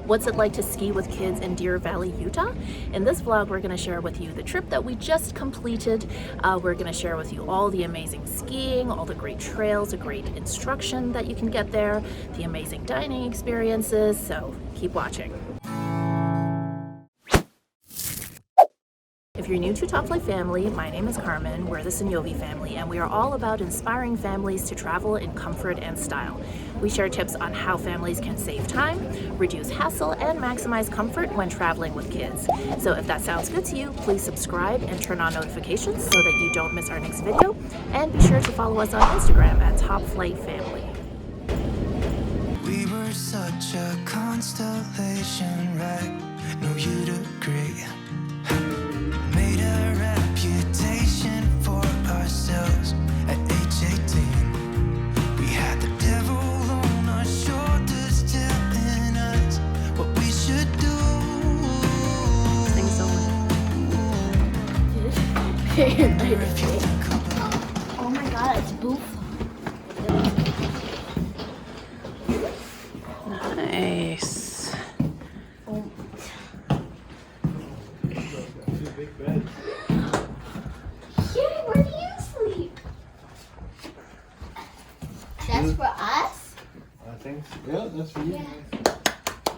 What's it like to ski with kids in Deer Valley, Utah? In this vlog, we're going to share with you the trip that we just completed. We're going to share with you all the amazing skiing, all the great trails, the great instruction that you can get there, the amazing dining experiences, so keep watching. If you're new to Top Flight Family, my name is Carmen, we're the Sognonvi family, and we are all about inspiring families to travel in comfort and style. We share tips on how families can save time, reduce hassle, and maximize comfort when traveling with kids. So if that sounds good to you, please subscribe and turn on notifications so that you don't miss our next video. And be sure to follow us on Instagram at Top Flight Family. We were such a constellation, right? No, you'd agree. Made a reputation for ourselves at age 18. We had the devil on our shoulders telling us what we should do. Sing so Oh my god, it's boof. Nice. Sherry, where do you sleep? That's for us? I think so. Yeah, that's for you.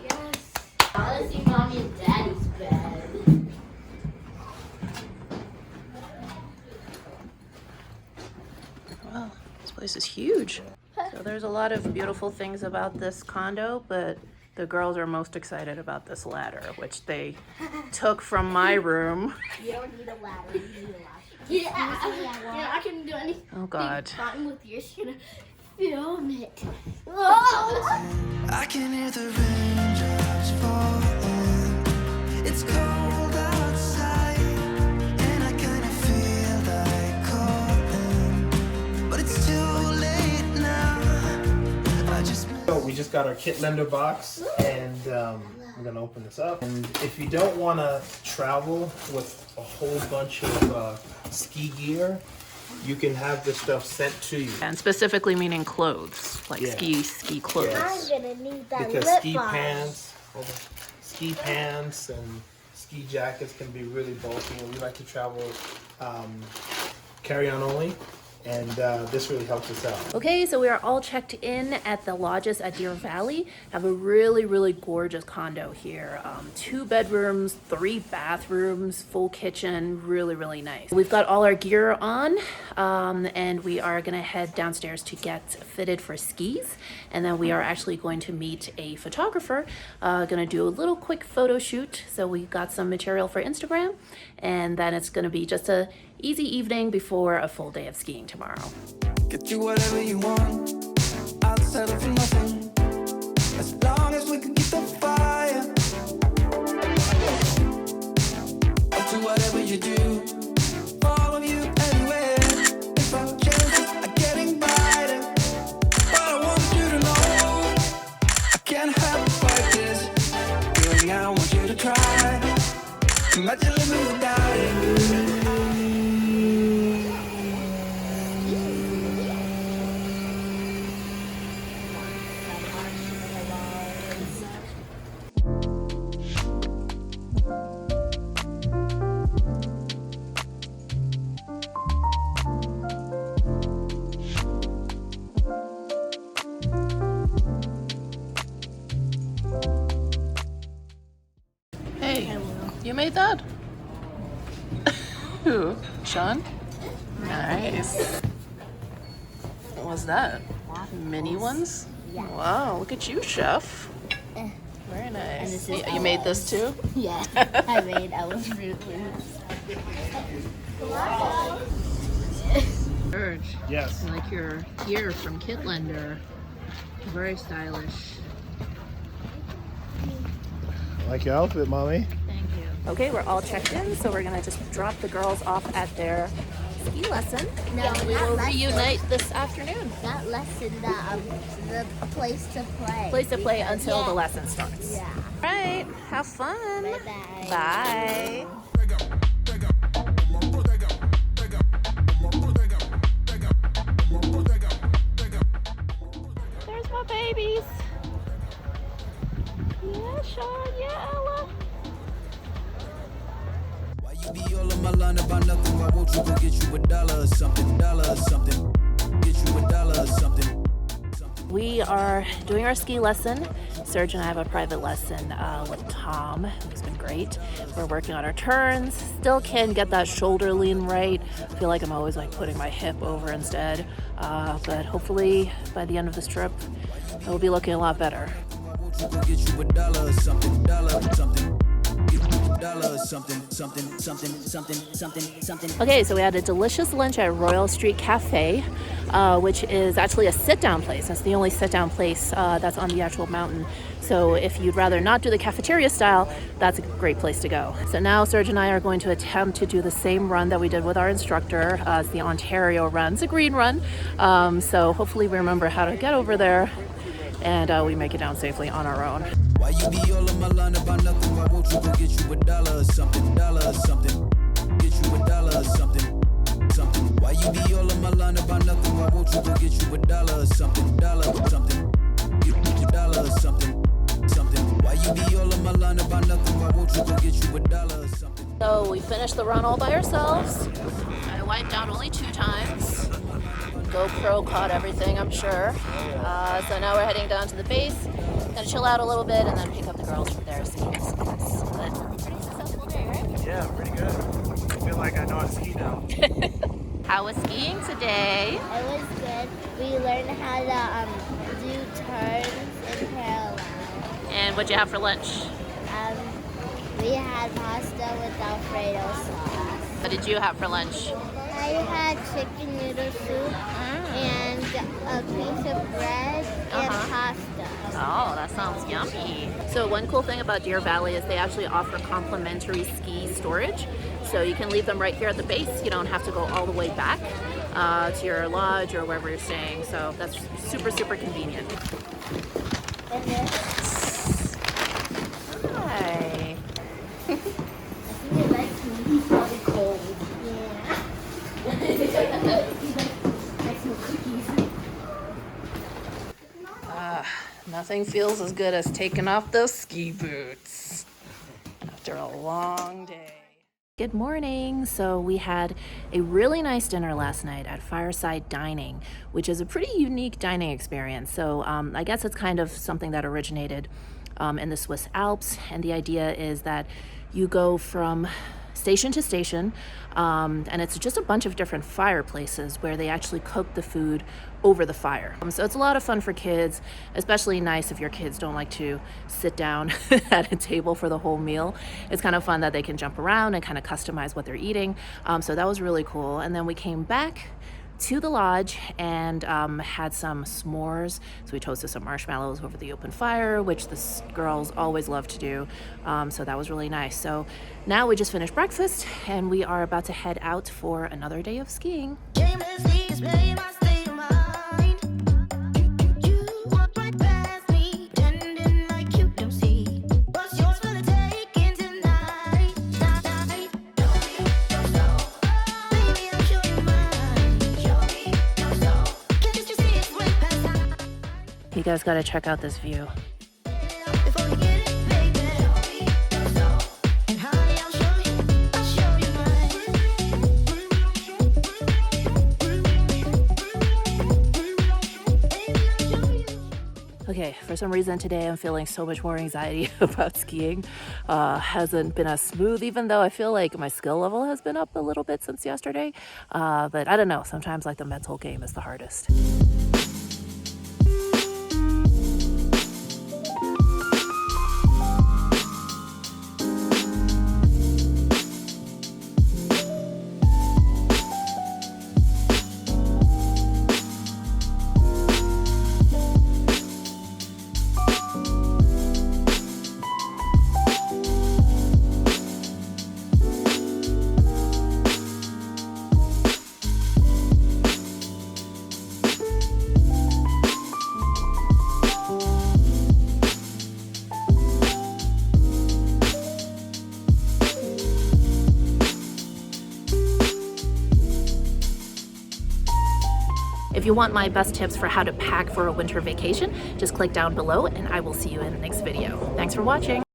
Yes. I want to see mommy and daddy's bed. Wow, this place is huge. So there's a lot of beautiful things about this condo, but the girls are most excited about this ladder, which they took from my room. You don't need a ladder, you need a ladder. Yeah, I can do anything. Oh God. Fun with your skin. Film it. Oh! I can hear the raindrops falling. It's cold outside, and I kind of feel like calling, but it's too late now. So we just got our kit lender box, and I'm gonna open this up. And if you don't want to travel with a whole bunch of ski gear, you can have this stuff sent to you. And specifically meaning clothes, like Yeah. ski clothes. Yes. I'm gonna need that Because lip ski balm. pants and ski jackets can be really bulky, and we like to travel carry-on only, and this really helps us out. Okay, so we are all checked in at the lodges at Deer Valley. Have a really gorgeous condo here. 2 bedrooms, 3 bathrooms, full kitchen, really nice. We've got all our gear on, and we are gonna head downstairs to get fitted for skis. And then we are actually going to meet a photographer, gonna do a little quick photo shoot. So we got some material for Instagram, and then it's gonna be just a easy evening before a full day of skiing tomorrow. Get you whatever you want. I'll settle for nothing, as long as we can keep the fire. I'll do whatever you do, follow you anywhere. If our chances are getting brighter, but I want you to know I can't help like this. Girl, I want you to try. Imagine living without it. Hey, you made that? Who? Sean? Nice. What was that? Mini ones? Wow, look at you, chef. Very nice. You made this too? Yeah, I was really Serge, Yes. I like your gear from Kit Lender. Very stylish. Like your outfit, mommy. Thank you. Okay, we're all checked in, so we're gonna just drop the girls off at their ski lesson. No, and we not will lesson. reunite this afternoon. Not lesson, the place to play. Place to play until the lesson starts. Yeah. All right, have fun. Bye-bye. Bye. There's my babies. Yeah, shot. Yeah, Ella. Why you be all on my line about nothing? Why won't you go get you $1 or something? $1 or something. Get you $1 or something. We are doing our ski lesson. Serge and I have a private lesson with Tom, who's been great. We're working on our turns. Still can't get that shoulder lean right. I feel like I'm always like putting my hip over instead. But hopefully by the end of this trip, it will be looking a lot better. Why won't you go get you $1 or something? $1 or something. Something. Okay, so we had a delicious lunch at Royal Street Cafe, which is actually a sit-down place. That's the only sit-down place that's on the actual mountain. So if you'd rather not do the cafeteria style, that's a great place to go. So now Serge and I are going to attempt to do the same run that we did with our instructor. It's the Ontario run. It's a green run. So hopefully we remember how to get over there and we make it down safely on our own. Why you be all on my line about nothing? Why won't you go get you $1 or something? $1 or something. Get you $1 or something. Something. Why you be all on my line about nothing? Why won't you go get you $1 or something? $1 or something. Get you $1 or something. Something. Why you be all on my line about nothing? Why won't you go get you $1 or something? So we finished the run all by ourselves. I wiped out only 2 times. GoPro caught everything, I'm sure. So now we're heading down to the base. Gonna chill out a little bit and then pick up the girls from their ski lessons. But pretty successful day, right? Yeah, pretty good. I feel like I know how to ski now. How was skiing today? It was good. We learned how to do turns in parallel. And what'd you have for lunch? We had pasta with Alfredo sauce. What did you have for lunch? I had chicken noodle soup and a piece of bread and pasta. Oh, that sounds yummy. So one cool thing about Deer Valley is they actually offer complimentary ski storage. So you can leave them right here at the base. You don't have to go all the way back to your lodge or wherever you're staying. So that's super, super convenient. Hi. I think he likes me. He's probably cold. Yeah. He likes some cookies. Nothing feels as good as taking off those ski boots after a long day. Good morning. So we had a really nice dinner last night at Fireside Dining, which is a pretty unique dining experience. So I guess it's kind of something that originated in the Swiss Alps. And the idea is that you go from station to station, and it's just a bunch of different fireplaces where they actually cook the food over the fire. So it's a lot of fun for kids, especially nice if your kids don't like to sit down at a table for the whole meal. It's kind of fun that they can jump around and kind of customize what they're eating. So that was really cool. And then we came back to the lodge and had some s'mores. So we toasted some marshmallows over the open fire, which the girls always love to do. So that was really nice. So now we just finished breakfast and we are about to head out for another day of skiing. You guys gotta check out this view. Okay, for some reason today I'm feeling so much more anxiety about skiing. Hasn't been as smooth, even though I feel like my skill level has been up a little bit since yesterday. But I don't know, sometimes like the mental game is the hardest. If you want my best tips for how to pack for a winter vacation, just click down below and I will see you in the next video. Thanks for watching.